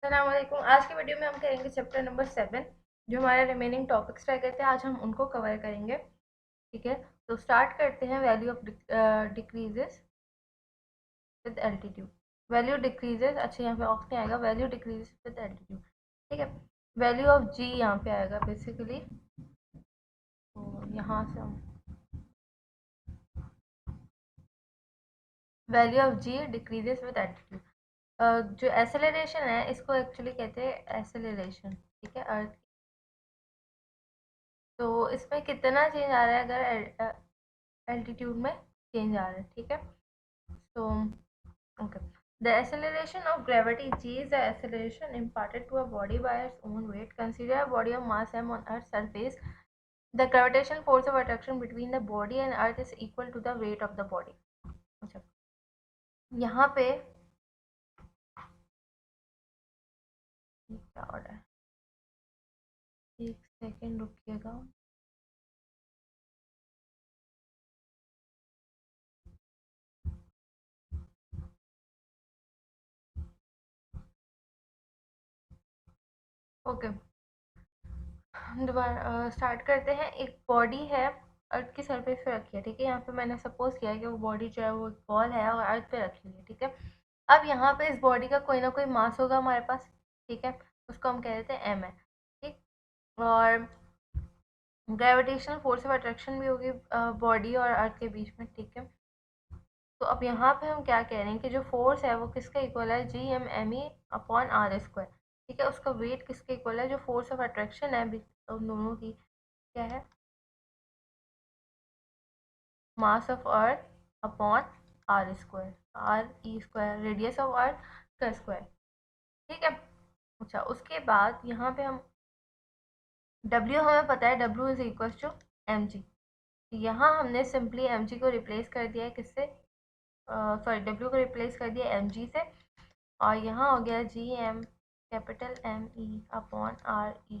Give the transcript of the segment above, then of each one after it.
अस्सलाम वालेकुम। आज की वीडियो में हम करेंगे चैप्टर नंबर 7। जो हमारे रिमेनिंग टॉपिक्स रह गए थे आज हम उनको कवर करेंगे। ठीक है, तो स्टार्ट करते हैं। Value of decreases with altitude. Value decreases, अच्छा यहाँ पे ऑफ नहीं आएगा, वैल्यू डिक्रीजेस विद एल्टीट्यूड। ठीक है, वैल्यू ऑफ जी यहाँ पे आएगा बेसिकली। तो यहाँ से हम value of G decreases with altitude. जो एसेलरेशन है इसको एक्चुअली कहते हैं एसेलरेशन। ठीक है, अर्थ। तो इसमें कितना चेंज आ रहा है अगर एल्टीट्यूड में चेंज आ रहा है। ठीक है, तो okay. The acceleration of gravity g is the acceleration imparted to a body by its own weight. Consider a body of mass m on earth's surface. The gravitational force of attraction between the body and earth is equal to the weight of the body. अच्छा, यहाँ पे क्या order है, एक second रुकिएगा। Okay, दोबारा start करते हैं। एक बॉडी है, अर्थ की सरफेस पे रखी है। ठीक है, यहाँ पे मैंने सपोज किया है कि वो बॉडी जो है वो बॉल है और अर्थ पे रखी हुई है। ठीक है, अब यहाँ पे इस बॉडी का कोई ना कोई मास होगा हमारे पास। ठीक है, उसको हम कह देते हैं एम है। ठीक, और ग्रेविटेशनल फोर्स ऑफ अट्रैक्शन भी होगी बॉडी और अर्थ के बीच में। ठीक है, तो अब यहाँ पे हम क्या कह रहे हैं कि जो फोर्स है वो किसका इक्वल है, जी एम एम ई अपॉन आर स्क्वायर। ठीक है, उसका वेट किसके इक्वल है, जो फोर्स ऑफ अट्रैक्शन है उन दोनों की, क्या है, mass of earth upon R square, R E square, radius of earth का स्क्वायर। ठीक है, अच्छा उसके बाद यहाँ पे हम W हमें पता है, W is equal to M G. यहाँ हमने सिंपली एम जी को रिप्लेस कर दिया है किससे, सॉरी W को रिप्लेस कर दिया एम जी से, और यहाँ हो गया जी एम कैपिटल एम ई अपॉन आर ई।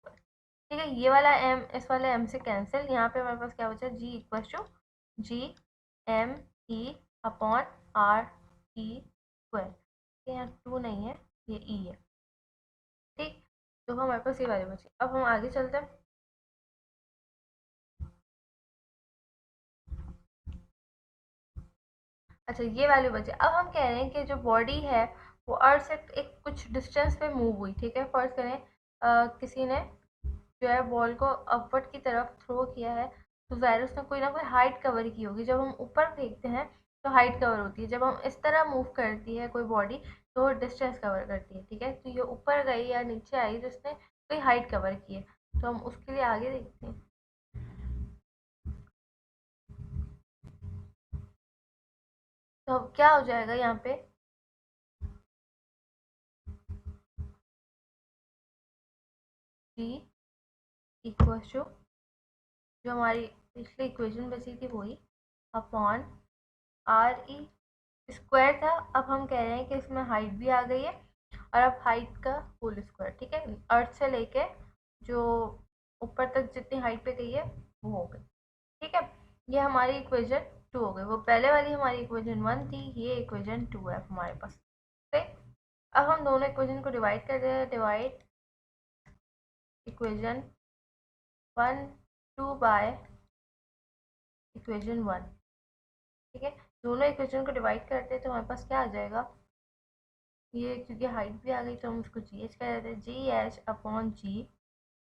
ठीक है, ये वाला एम इस वाले एम से कैंसिल, यहाँ पे हमारे पास क्या बचा, g equal to G M E upon R E square. यहाँ टू नहीं है, ये ई है। ठीक, तो हमारे पास ये वैल्यू बची। अब हम आगे चलते हैं। अच्छा, ये वैल्यू बची। अब हम कह रहे हैं कि जो बॉडी है वो अर्थ से एक कुछ डिस्टेंस पे मूव हुई। ठीक है, फर्ज करें किसी ने जो है बॉल को अपवर्ड की तरफ थ्रो किया है, तो ज़ाहिर उसने कोई ना कोई हाइट कवर की होगी। जब हम ऊपर फेंकते हैं तो हाइट कवर होती है, जब हम इस तरह मूव करती है कोई बॉडी तो वो डिस्टेंस कवर करती है। ठीक है, तो ये ऊपर गई या नीचे आई तो उसने कोई हाइट कवर की है। तो हम उसके लिए आगे देखते हैं। तो अब क्या हो जाएगा यहाँ पे, जी इक्वल टू जो हमारी पिछली इक्वेशन बची थी वही अपॉन आर ई स्क्वायर था। अब हम कह रहे हैं कि इसमें हाइट भी आ गई है, और अब हाइट का होल स्क्वायर। ठीक है, अर्थ से लेके जो ऊपर तक जितनी हाइट पे गई है वो हो गई। ठीक है, ये हमारी इक्वेशन 2 हो गई। वो पहले वाली हमारी इक्वेशन 1 थी, ये इक्वेशन 2 है हमारे पास। ठीक, अब हम दोनों इक्वेशन को डिवाइड कर रहे हैं। Divide equation 1 2 by equation 1। ठीक है, दोनों इक्वेशन को डिवाइड करते हैं तो हमारे पास क्या आ जाएगा, ये क्योंकि हाइट भी आ गई तो हम उसको जी एच कह देते हैं। G H upon ji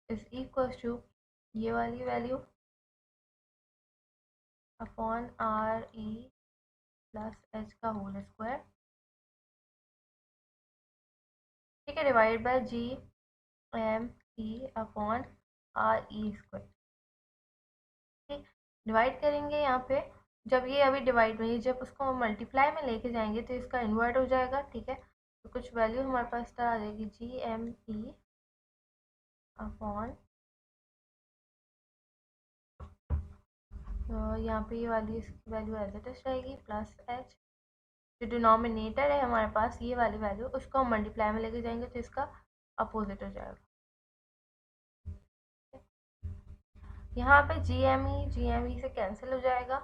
is equal to ये वाली value upon are E plus H का होल स्क्वायर। ठीक है, divide by G M E upon R E square. ठीक, डिवाइड करेंगे यहाँ पे। जब ये अभी डिवाइड में, जब उसको मल्टीप्लाई में लेके जाएंगे तो इसका इन्वर्ट हो जाएगा। ठीक है, तो कुछ वैल्यू हमारे पास तरह आ जाएगी, जी एम ई अपॉन, तो यहाँ पे ये वाली इसकी वैल्यू एज इट इज रहेगी प्लस एच। जो डिनोमिनेटर है हमारे पास ये वाली वैल्यू, उसको हम मल्टीप्लाई में लेके जाएंगे तो इसका अपोजिट हो जाएगा। यहाँ पे जी एम ई से कैंसिल हो जाएगा।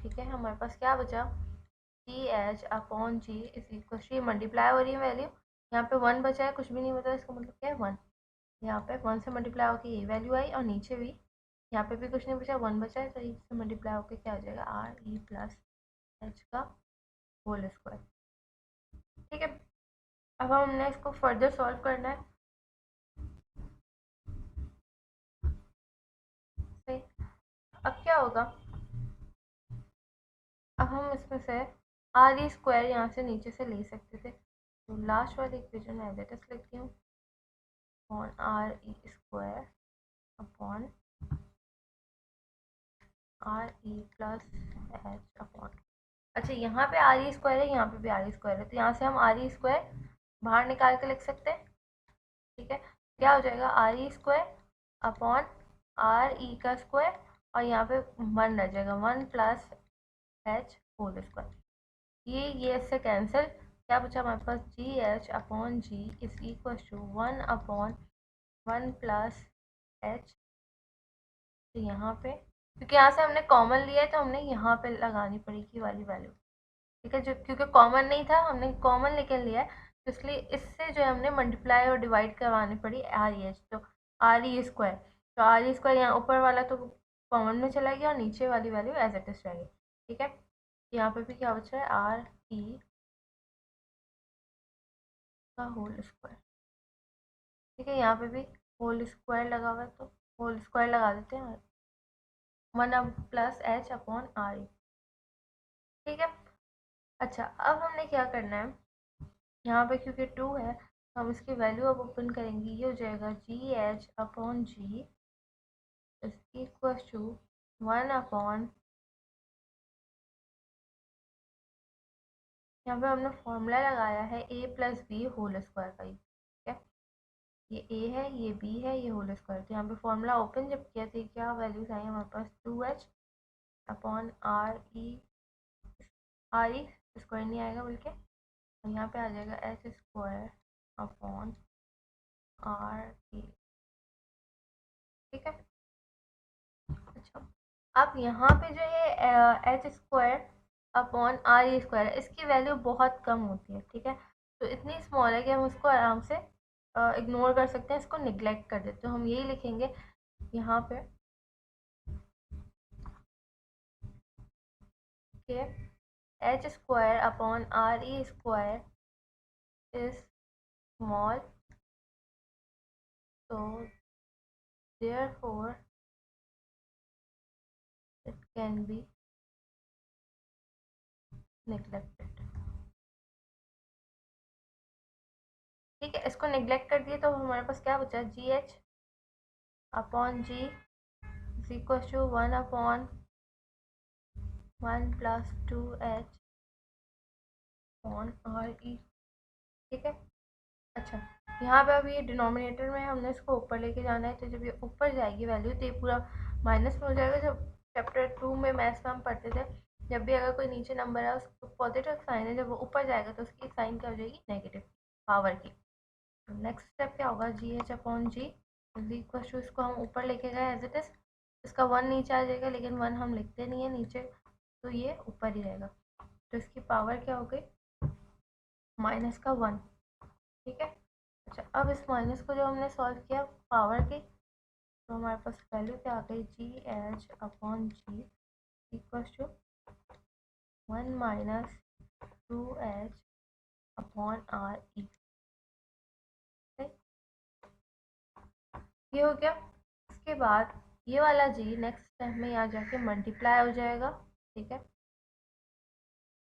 ठीक है, हमारे पास क्या बचा, G H upon ji is equal to, multiply हो रही है वैल्यू यहाँ पे 1 बचा है, कुछ भी नहीं बचा, इसका मतलब क्या है 1। यहाँ पे 1 से मल्टीप्लाई होकर ये वैल्यू आई, और नीचे भी यहाँ पे भी कुछ नहीं बचा, 1 बचा है, तो इससे मल्टीप्लाई होकर क्या हो जाएगा, आर ई प्लस एच का होल स्क्वायर। ठीक है, अब हमने इसको फर्दर सॉल्व करना है। सही, अब क्या होगा, अब हम इसमें से आर ई स्क्वायर यहाँ से नीचे से ले सकते थे, तो लास्ट वाली इक्वेशन में एज इट इज लिखती हूँ, upon R E square upon are E plus H upon. अच्छा, यहाँ पे आर ई स्क्वायर है, यहाँ पे भी आर ई स्क्वायर है, तो यहाँ से हम आर ई स्क्वायर बाहर निकाल के लिख सकते हैं। ठीक है, क्या हो जाएगा, R E square upon R E का स्क्वायर, और यहाँ पे 1 रह जाएगा, 1 प्लस एच होल स्क्वायर। ये इससे कैंसिल, क्या बचा हमारे पास, g H upon ji is equal to 1 upon 1 plus h. तो यहाँ पे क्योंकि यहाँ से हमने कॉमन लिया है, तो हमने यहाँ पे लगानी पड़ेगी वाली वैल्यू। ठीक है, जो क्योंकि कॉमन नहीं था, हमने कॉमन लेकर लिया है, तो इसलिए इससे जो है हमने मल्टीप्लाई और डिवाइड करवानी पड़ी आर ई एच, तो आर ई स्क्वायर, तो आर ई स्क्वायर यहाँ ऊपर वाला तो कॉमन में चला गया, और नीचे वाली वैल्यू एज इट इज रहेगी। ठीक है, यहाँ पे भी क्या बचा है, आर ई का होल स्क्वायर। ठीक है, यहाँ पे भी होल स्क्वायर लगा हुआ है, तो होल स्क्वायर लगा देते हैं, 1 अब plus H upon R E. ठीक है, अच्छा अब हमने क्या करना है, यहाँ पे क्योंकि 2 है, तो हम इसकी वैल्यू अब ओपन करेंगे, ये हो जाएगा जी H upon ji is equal to 1 upon, यहाँ पे हमने फॉर्मूला लगाया है A plus B whole square का ही। ठीक है, ये ए है, ये बी है, ये होल स्क्वायर, तो यहाँ पे फॉर्मूला ओपन जब किया तो क्या वैल्यूज आई हमारे पास, 2h upon R E square नहीं आएगा बल्कि, और यहाँ पे आ जाएगा H square upon R E. ठीक है, अच्छा अब यहाँ पे जो है H square upon R E square, इसकी वैल्यू बहुत कम होती है। ठीक है, तो इतनी स्मॉल है कि हम उसको आराम से इग्नोर कर सकते हैं, इसको निग्लेक्ट कर देते, तो हम यही लिखेंगे यहाँ पे कि H square upon R E square is small, so therefore it can be neglected। ठीक है, इसको नेग्लेक्ट कर दिए, तो हमारे पास क्या बचा, G H upon ji is equal to 1 upon 1 plus 2h upon R E. ठीक है, अच्छा यहाँ पे अभी ये डिनोमिनेटर में हमने इसको ऊपर लेके जाना है, तो जब ये ऊपर जाएगी वैल्यू, तो ये पूरा माइनस में हो जाएगा। जब चैप्टर 2 में मैथ्स में हम पढ़ते थे, जब भी अगर कोई नीचे नंबर है उसको पॉजिटिव साइन है, जब वो ऊपर जाएगा तो उसकी साइन क्या हो जाएगी, नेगेटिव पावर की। तो नेक्स्ट स्टेप क्या होगा, G H upon ji is equal to, इसको हम ऊपर लेके गए एज इट इज, इसका 1 नीचे आ जाएगा, लेकिन 1 हम लिखते नहीं है नीचे, तो ये ऊपर ही रहेगा, तो इसकी पावर क्या हो गई, माइनस का 1। ठीक है, अच्छा अब इस माइनस को जब हमने सॉल्व किया पावर की, तो हमारे पास वैल्यू क्या आ गई, G H upon G equal to 1 minus 2h upon are E. ये हो गया, इसके बाद ये वाला जी नेक्स्ट स्टेप में यहाँ जाके मल्टीप्लाई हो जाएगा। ठीक है,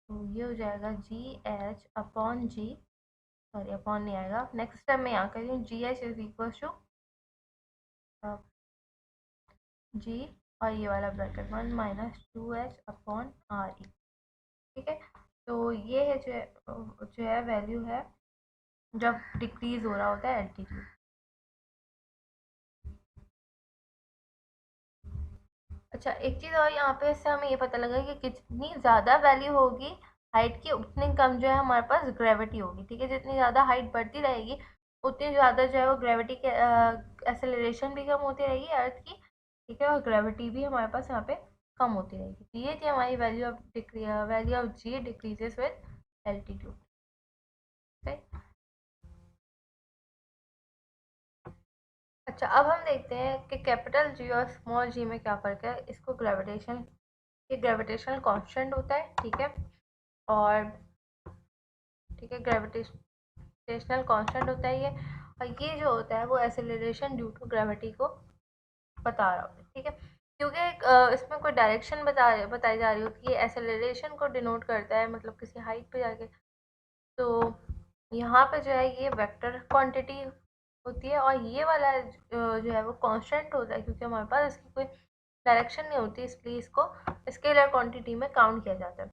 तो ये हो जाएगा जी H upon g, sorry upon नहीं आएगा, नेक्स्ट स्टेप में यहाँ करी g h is equal to g, और ये वाला bracket 1 minus 2h upon R E. ठीक है, तो ये है जो है वैल्यू है जब डिक्रीज हो रहा होता है एल्टीट्यूड। अच्छा एक चीज़ और यहाँ पे इससे हमें ये पता लगा कि जितनी ज़्यादा वैल्यू होगी हाइट की, उतनी कम जो है हमारे पास ग्रेविटी होगी। ठीक है, जितनी ज़्यादा हाइट बढ़ती रहेगी, उतनी ज़्यादा जो है वो ग्रेविटी के एक्सेलरेशन भी कम होती रहेगी अर्थ की। ठीक है, और ग्रेविटी भी हमारे पास यहाँ पे कम होती रहेगी। तो ये थी हमारी value of G decreases with altitude. अच्छा, अब हम देखते हैं कि कैपिटल जी और स्मॉल जी में क्या फ़र्क है। इसको ये ग्रेविटेशनल कांस्टेंट होता है, ठीक है। और ठीक है, ग्रेविटेशनल कांस्टेंट होता है ये, और ये जो होता है वो एक्सेलरेशन ड्यू टू ग्रेविटी को बता रहा होता है, ठीक है। क्योंकि इसमें कोई डायरेक्शन बताई जा रही होती है, एक्सेलरेशन को डिनोट करता है, मतलब किसी हाइट पे जाके। तो यहाँ पे जो है ये वेक्टर क्वांटिटी होती है, और ये वाला जो है वो कांस्टेंट होता है, क्योंकि हमारे पास इसकी कोई डायरेक्शन नहीं होती, इसलिए इसको स्केलर क्वांटिटी में काउंट किया जाता है,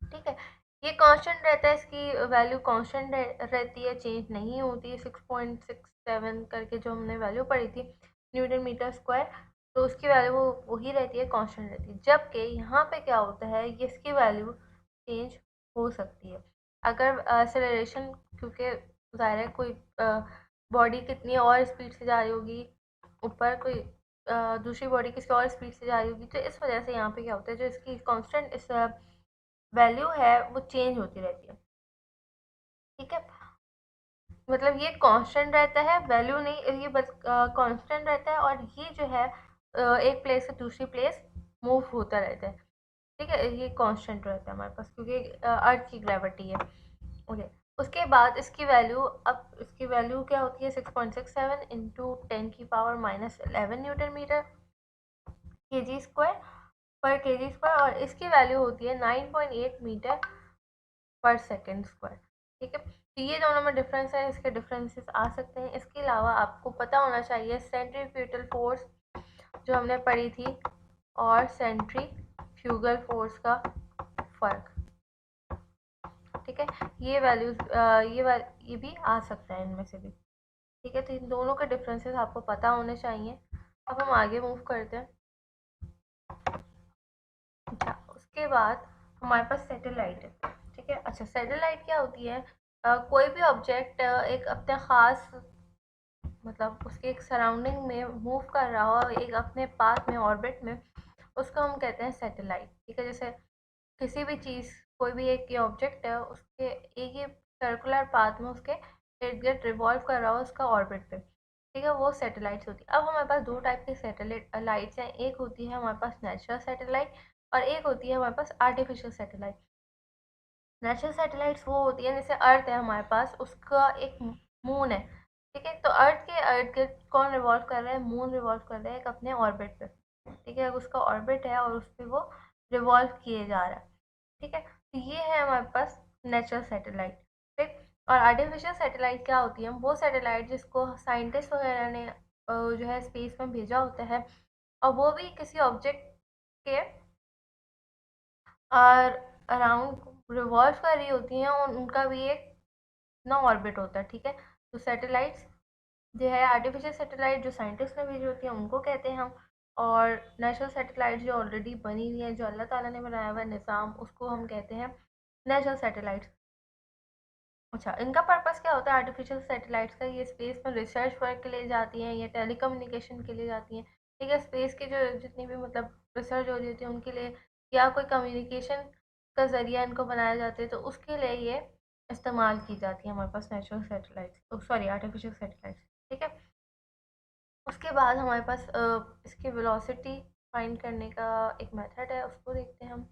ठीक है। ये कांस्टेंट रहता है, इसकी वैल्यू कांस्टेंट रहती है, चेंज नहीं होती। 6.67 करके जो हमने वैल्यू पढ़ी थी न्यूटन मीटर स्क्वायर, तो उसकी वैल्यू वही रहती है, कांस्टेंट रहती है। जबकि यहाँ पे क्या होता है, ये इसकी वैल्यू चेंज हो सकती है अगर एक्सेलरेशन, क्योंकि ज़ाहिर है कोई बॉडी कितनी और स्पीड से जा रही होगी ऊपर, कोई दूसरी बॉडी किसी और स्पीड से जा रही होगी, तो इस वजह से यहाँ पे क्या होता है, जो इसकी कांस्टेंट इस वैल्यू है वो चेंज होती रहती है, ठीक है। मतलब ये कांस्टेंट रहता है, वैल्यू नहीं, ये बस कांस्टेंट रहता है, और ये जो है एक प्लेस से दूसरी प्लेस मूव होता रहता है, ठीक है। ये कांस्टेंट रहता है हमारे पास, क्योंकि अर्थ की ग्रेविटी है, ओके। उसके बाद इसकी वैल्यू, अब इसकी वैल्यू क्या होती है, 6.67 into 10⁻⁻11 newton metre KG square पर केजी स्क्वायर, और इसकी वैल्यू होती है 9.8 मीटर पर सेकेंड स्क्वायर, ठीक है। तो ये दोनों में डिफरेंस है, इसके डिफरेंसेस आ सकते हैं। इसके अलावा आपको पता होना चाहिए सेंट्रीफ्यूगल फोर्स जो हमने पढ़ी थी, और सेंट्रीफ्यूगल फोर्स का फर्क, ठीक है। ये वैल्यूज ये भी आ सकता है इनमें से भी, ठीक है। तो इन दोनों के डिफरेंसेस आपको पता होने चाहिए। अब हम आगे मूव करते हैं। अच्छा, उसके बाद हमारे पास सैटेलाइट है, ठीक है। अच्छा, सैटेलाइट क्या होती है, कोई भी ऑब्जेक्ट एक अपने ख़ास, मतलब उसके एक सराउंडिंग में मूव कर रहा हो, एक अपने पाथ में, ऑर्बिट में, उसको हम कहते हैं सैटेलाइट, ठीक है। जैसे किसी भी चीज़, कोई भी एक ये ऑब्जेक्ट है, उसके एक ही सर्कुलर पाथ में उसके इर्द गिर्द रिवॉल्व कर रहा हो उसका ऑर्बिट पे, ठीक है, वो सैटेलाइट्स होती है। अब हमारे पास दो टाइप की सैटेलाइट लाइट्स हैं, एक होती है हमारे पास नेचुरल सैटेलाइट, और एक होती है हमारे पास आर्टिफिशियल सैटेलाइट। नेचुरल सैटेलाइट्स वो होती है, जैसे अर्थ है हमारे पास, उसका एक मून है, ठीक है। तो अर्थ के अर्थ गिर्द कौन रिवॉल्व कर रहा है, मून रिवॉल्व कर रहा है एक अपने ऑर्बिट पे, ठीक है। उसका ऑर्बिट है और उस पर वो रिवॉल्व किए जा रहा है, ठीक है। तो ये है हमारे पास नेचुरल सैटेलाइट, ठीक। और आर्टिफिशियल सैटेलाइट क्या होती है, वो सैटेलाइट जिसको साइंटिस्ट वगैरह ने जो है स्पेस में भेजा होता है, और वो भी किसी ऑब्जेक्ट के अराउंड रिवॉल्व कर रही होती हैं, और उनका भी एक ना ऑर्बिट होता है, ठीक है। तो सैटेलाइट्स जो है, आर्टिफिशियल सैटेलाइट जो साइंटिस्ट ने भेजी होती है उनको कहते हैं हम, और नेचुरल सैटेलाइट जो ऑलरेडी बनी हुई है, जो अल्लाह ताला ने बनाया हुआ है निज़ाम, उसको हम कहते हैं नेचुरल सैटेलाइट्स। अच्छा, इनका पर्पस क्या होता है आर्टिफिशियल सैटेलाइट्स का, ये स्पेस में रिसर्च वर्क के लिए जाती हैं या टेलीकम्युनिकेशन के लिए जाती हैं, ठीक है। स्पेस की जो जितनी भी मतलब रिसर्च हो रही होती है उनके लिए, या कोई कम्युनिकेशन का ज़रिया इनको बनाया जाता है, तो उसके लिए ये इस्तेमाल की जाती है हमारे पास natural satellites, sorry artificial satellites, ठीक है। उसके बाद हमारे पास इसकी वेलोसिटी फाइंड करने का एक मेथड है, उसको देखते हैं हम।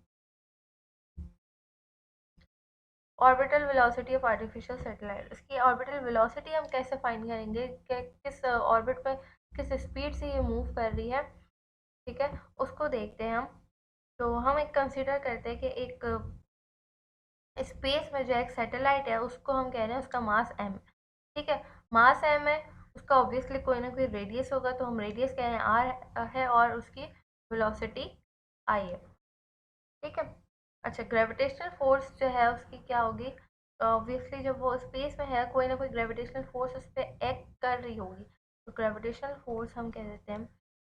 Orbital velocity of artificial satellite, इसकी ऑर्बिटल वेलोसिटी हम कैसे फाइंड करेंगे कि किस ऑर्बिट पर किस स्पीड से ये मूव कर रही है, ठीक है, उसको देखते हैं हम। तो हम एक कंसिडर करते हैं कि एक स्पेस में जो एक सैटेलाइट है उसको हम कह रहे हैं उसका मास m, ठीक है। मास m है, उसका ऑब्वियसली कोई ना कोई रेडियस होगा, तो हम रेडियस कह रहे हैं r है, और उसकी वेलोसिटी i है, ठीक है। अच्छा, ग्रेविटेशनल फोर्स जो है उसकी क्या होगी, ऑब्वियसली जब वो स्पेस में है, कोई ना कोई ग्रेविटेशनल फोर्स उस पर एक्ट कर रही होगी, तो ग्रेविटेशनल फोर्स हम कह देते हैं,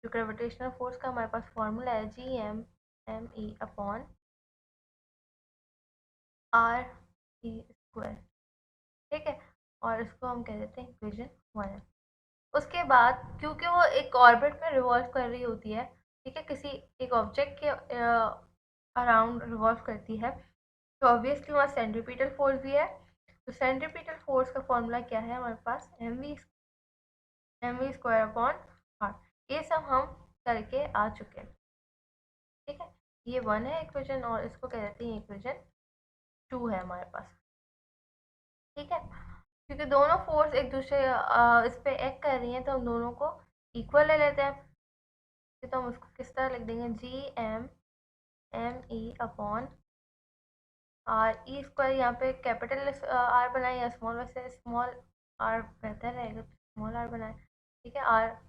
जो ग्रेविटेशनल फोर्स का हमारे पास फॉर्मूला है Gm upon R E square, ठीक है। और इसको हम कह देते हैं इक्वेशन 1। उसके बाद क्योंकि वो एक ऑर्बिट में रिवॉल्व कर रही होती है, ठीक है, किसी एक ऑब्जेक्ट के अराउंड रिवॉल्व करती है, तो ऑब्वियसली वहाँ सेंट्रीपिटल फोर्स भी है। तो सेंट्रीपिटल फोर्स का फॉर्मूला क्या है हमारे पास, m v mv² upon r। ये सब हम करके आ चुके हैं। ठीक है, ये 1 है इक्वेशन और इसको कह देते हैं इक्वेशन 2 है हमारे पास। ठीक है, क्योंकि दोनों फोर्स एक दूसरे इस पे एक्ट कर रही हैं तो हम दोनों को इक्वल ले लेते हैं। तो हम उसको किस तरह लिख देंगे, जी एम एम ई अपॉन आर ई स्क्वायर। यहाँ पे कैपिटल आर बनाए या स्मॉल, वैसे स्मॉल आर बेहतर रहेगा, स्मॉल आर बनाए। ठीक है, आर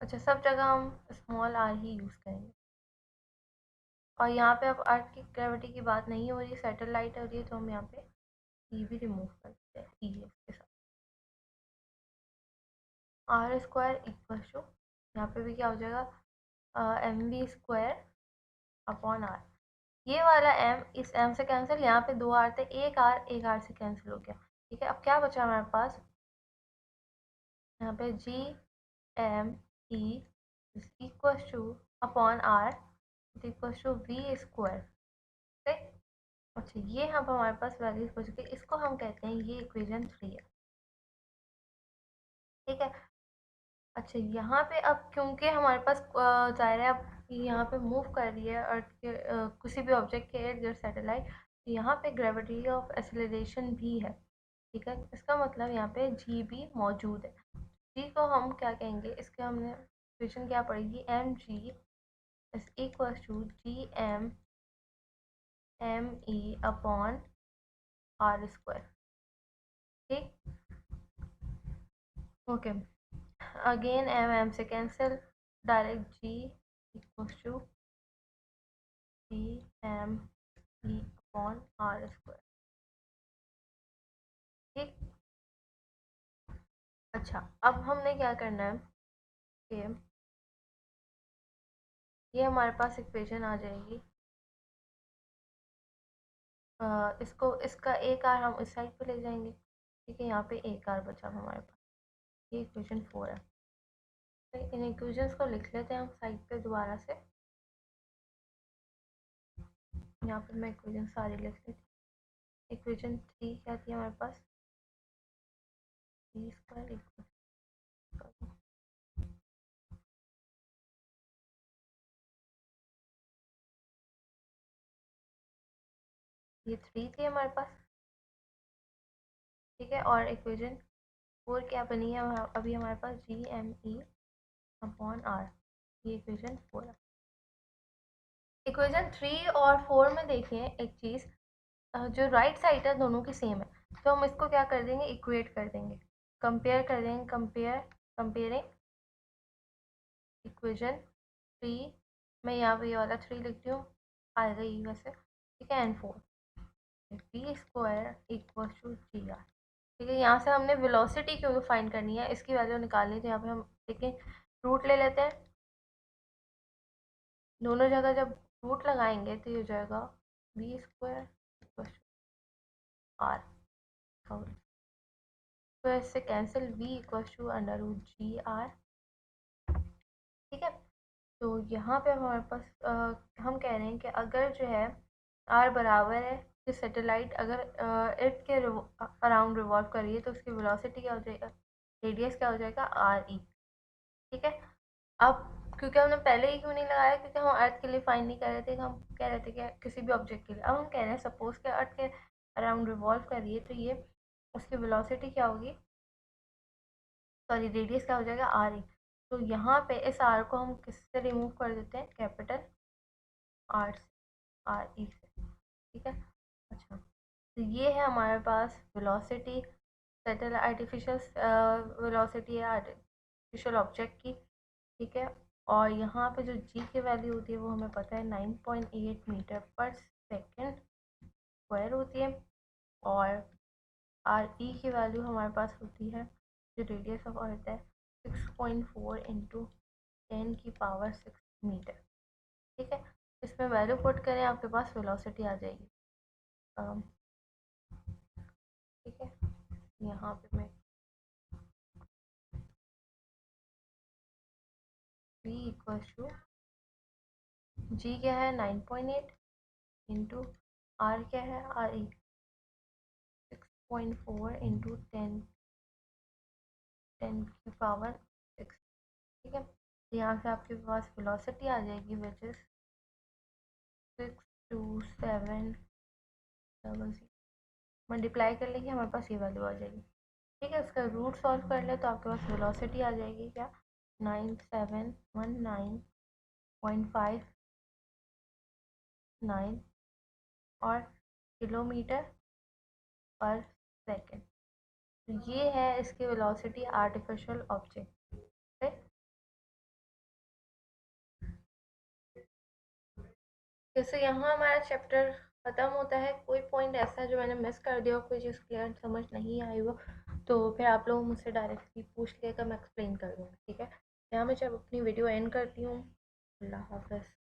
अच्छा, सब जगह हम स्मॉल आर ही यूज़ करेंगे। और यहाँ पे अब अर्थ की ग्रेविटी की बात नहीं हो रही, सैटेलाइट हो रही है, तो हम यहाँ पे ई भी रिमूव कर देते हैं, ई है इसके साथ। आर स्क्वायर इक्वल टू, यहाँ पे भी क्या हो जाएगा, M V square upon are. ये वाला m इस m से कैंसिल, यहाँ पे 2 आर थे, एक आर से कैंसिल हो गया। ठीक है, अब क्या बचा हमारे पास, यहाँ पे G M E equal to upon R equal to V square. ठीक, अच्छा ये हम हमारे पास वैल्यूज बच गई, इसको हम कहते हैं ये इक्वेशन 3 है। ठीक है, अच्छा यहाँ पे अब क्योंकि हमारे पास ज़ाहिर है अब यहाँ पे मूव कर रही है अर्थ के किसी भी ऑब्जेक्ट के इर्द गिर्द सैटेलाइट, तो यहाँ पे ग्रेविटी ऑफ एक्सेलरेशन भी है। ठीक है, इसका मतलब यहाँ पे जी भी मौजूद है। जी को हम क्या कहेंगे, इसके हमने इक्वेशन क्या पड़ेगी, M G is equal to ji M M E upon R square. ठीक, ओके, अगेन एम एम से cancel, direct G equal to G M E upon R square. ठीक, अच्छा अब हमने क्या करना है कि ये हमारे पास इक्वेशन आ जाएगी, इसको इसका एक आर हम इस साइड पे ले जाएंगे। ठीक है, यहाँ पे एक आर बचा हमारे पास, ये इक्वेशन 4 है। तो इन इक्वेशंस को लिख लेते हैं हम साइड पे दोबारा से। यहाँ पे मैं इक्वेशन सारी लिख लेती हूँ। इक्वेशन 3 क्या थी हमारे पास, वी स्क्वायर इक्वल, ये 3 थी हमारे पास। ठीक है, और इक्वेशन 4 क्या बनी है अभी हमारे पास, g M E upon are, ये इक्वेशन 4 है। इक्वेशन 3 और 4 में देखिए एक चीज़, जो राइट साइड है दोनों की सेम है, तो हम इसको क्या कर देंगे, इक्वेट कर देंगे, कंपेयर कर देंगे, कंपेयरिंग इक्वेशन 3, मैं यहाँ पे ये वाला 3 लिखती हूँ, आएगा ये वैसे। ठीक है, and 4 V square equal to G R. ठीक है, यहाँ से हमने वेलोसिटी क्यों फाइंड करनी है, इसकी वैल्यू निकालनी है, तो यहाँ पे हम देखें रूट ले लेते हैं, दोनों जगह जब रूट लगाएंगे तो ये हो जाएगा V square equal to R, तो इससे cancel, v equal to under root G R. ठीक है, तो यहाँ पे हमारे पास हम कह रहे हैं कि अगर जो है r बराबर है, कि सैटेलाइट अगर अर्थ के अराउंड रिवॉल्व कर रही है, तो उसकी वेलोसिटी क्या हो जाएगा, रेडियस क्या हो जाएगा, आर ई। ठीक है, अब क्योंकि हमने पहले ही क्यों नहीं लगाया, क्योंकि हम अर्थ के लिए फाइंड नहीं कर रहे थे, हम कह रहे थे कि किसी भी ऑब्जेक्ट के लिए। अब हम कह रहे हैं सपोज के अर्थ के अराउंड रिवॉल्व कर रही है, तो ये उसकी वेलोसिटी क्या होगी, सॉरी रेडियस क्या हो जाएगा, आर ई। तो यहाँ पे इस आर को हम किससे रिमूव कर देते हैं, कैपिटल आर से, आर ई से। ठीक है, अच्छा तो ये है हमारे पास वेलोसिटी, सेटल आर्टिफिशियल वेलोसिटी है आर्टिफिशियल ऑब्जेक्ट की। ठीक है, और यहाँ पे जो जी की वैल्यू होती है वो हमें पता है 9.8 मीटर पर सेकेंड स्क्वायर होती है, और आर ई की वैल्यू हमारे पास होती है, जो रेडियस ऑफ अर्थ है, 6.4 इंटू 10⁻6 मीटर। ठीक है, इसमें वैल्यू पुट करें, आपके पास वेलोसिटी आ जाएगी। ठीक है, यहाँ पे मैं v इक्वल्स टू g क्या है 9.8 इंटू r क्या है re 6.4 इंटू 10 की पावर 6। ठीक है, यहाँ से आपके पास वेलोसिटी आ जाएगी विच इज 62700। मल्टीप्लाई कर लेंगे हमारे पास ये वैल्यू आ जाएगी। ठीक है, उसका रूट सॉल्व कर ले तो आपके पास वेलोसिटी आ जाएगी क्या 9719.59 और किलोमीटर पर सेकेंड। तो ये है इसकी वेलोसिटी आर्टिफिशियल ऑब्जेक्ट। ठीक, जैसे यहाँ हमारा चैप्टर ख़त्म होता है। कोई पॉइंट ऐसा जो मैंने मिस कर दिया हो, कोई चीज़ क्लियर समझ नहीं आई हो, तो फिर आप लोग मुझसे डायरेक्टली पूछ लेकर मैं एक्सप्लेन कर दूँगी। ठीक है, यहाँ मैं जब अपनी वीडियो एंड करती हूँ। अल्लाह हाफ़िज़।